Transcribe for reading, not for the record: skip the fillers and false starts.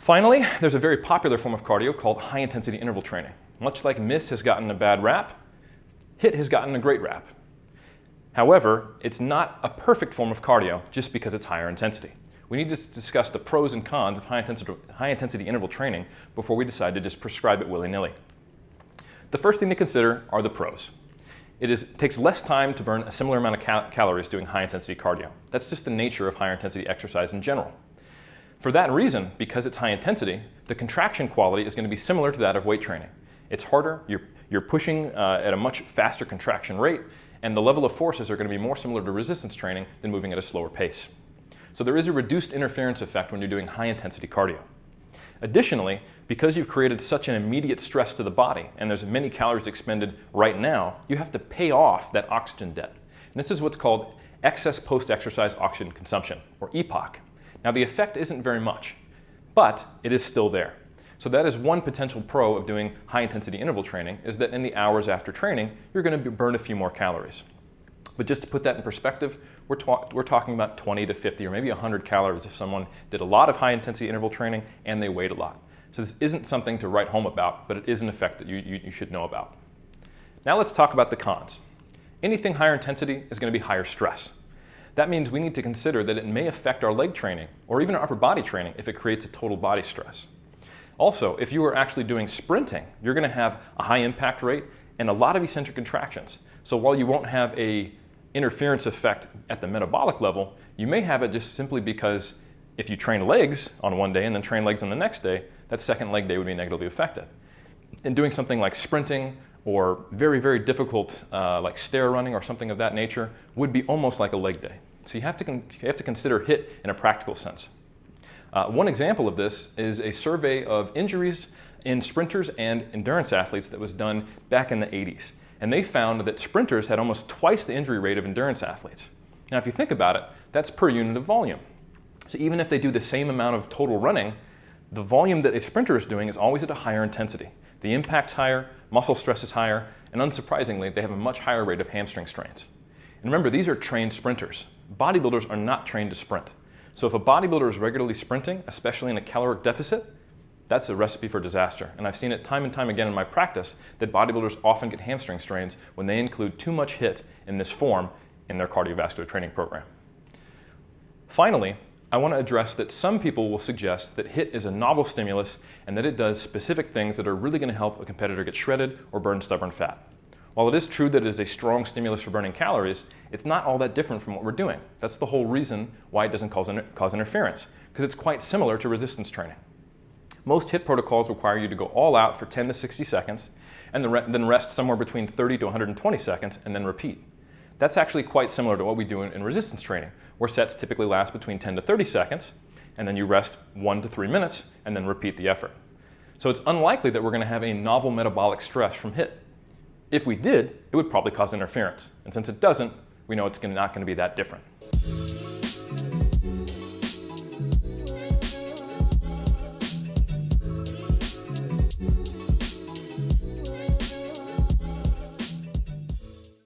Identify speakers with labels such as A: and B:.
A: Finally, there's a very popular form of cardio called high-intensity interval training. Much like MISS has gotten a bad rap, HIIT has gotten a great rap. However, it's not a perfect form of cardio just because it's higher intensity. We need to discuss the pros and cons of high-intensity interval training before we decide to just prescribe it willy-nilly. The first thing to consider are the pros. It takes less time to burn a similar amount of calories doing high-intensity cardio. That's just the nature of higher-intensity exercise in general. For that reason, because it's high intensity, the contraction quality is going to be similar to that of weight training. It's harder, you're pushing at a much faster contraction rate, and the level of forces are going to be more similar to resistance training than moving at a slower pace. So there is a reduced interference effect when you're doing high-intensity cardio. Additionally, because you've created such an immediate stress to the body, and there's many calories expended right now, you have to pay off that oxygen debt. And this is what's called excess post-exercise oxygen consumption, or EPOC. Now the effect isn't very much, but it is still there. So that is one potential pro of doing high-intensity interval training, is that in the hours after training, you're going to burn a few more calories. But just to put that in perspective, we're talking about 20 to 50 or maybe 100 calories if someone did a lot of high-intensity interval training and they weighed a lot. So this isn't something to write home about, but it is an effect that you should know about. Now let's talk about the cons. Anything higher intensity is going to be higher stress. That means we need to consider that it may affect our leg training or even our upper body training if it creates a total body stress. Also, if you are actually doing sprinting, you're going to have a high impact rate and a lot of eccentric contractions. So while you won't have an interference effect at the metabolic level, you may have it just simply because if you train legs on one day and then train legs on the next day, that second leg day would be negatively affected. And doing something like sprinting or very, very difficult like stair running or something of that nature would be almost like a leg day. So you have to consider HIIT in a practical sense. One example of this is a survey of injuries in sprinters and endurance athletes that was done back in the 80s. And they found that sprinters had almost twice the injury rate of endurance athletes. Now, if you think about it, that's per unit of volume. So even if they do the same amount of total running, the volume that a sprinter is doing is always at a higher intensity. The impact's higher, muscle stress is higher, and unsurprisingly, they have a much higher rate of hamstring strains. And remember, these are trained sprinters. Bodybuilders are not trained to sprint. So if a bodybuilder is regularly sprinting, especially in a caloric deficit, that's a recipe for disaster. And I've seen it time and time again in my practice that bodybuilders often get hamstring strains when they include too much HIIT in this form in their cardiovascular training program. Finally, I want to address that some people will suggest that HIIT is a novel stimulus and that it does specific things that are really going to help a competitor get shredded or burn stubborn fat. While it is true that it is a strong stimulus for burning calories, it's not all that different from what we're doing. That's the whole reason why it doesn't cause interference, because it's quite similar to resistance training. Most HIIT protocols require you to go all out for 10 to 60 seconds and then rest somewhere between 30 to 120 seconds and then repeat. That's actually quite similar to what we do in resistance training, where sets typically last between 10 to 30 seconds and then you rest 1 to 3 minutes and then repeat the effort. So it's unlikely that we're going to have a novel metabolic stress from HIIT. If we did, it would probably cause interference. And since it doesn't, we know it's not going to be that different.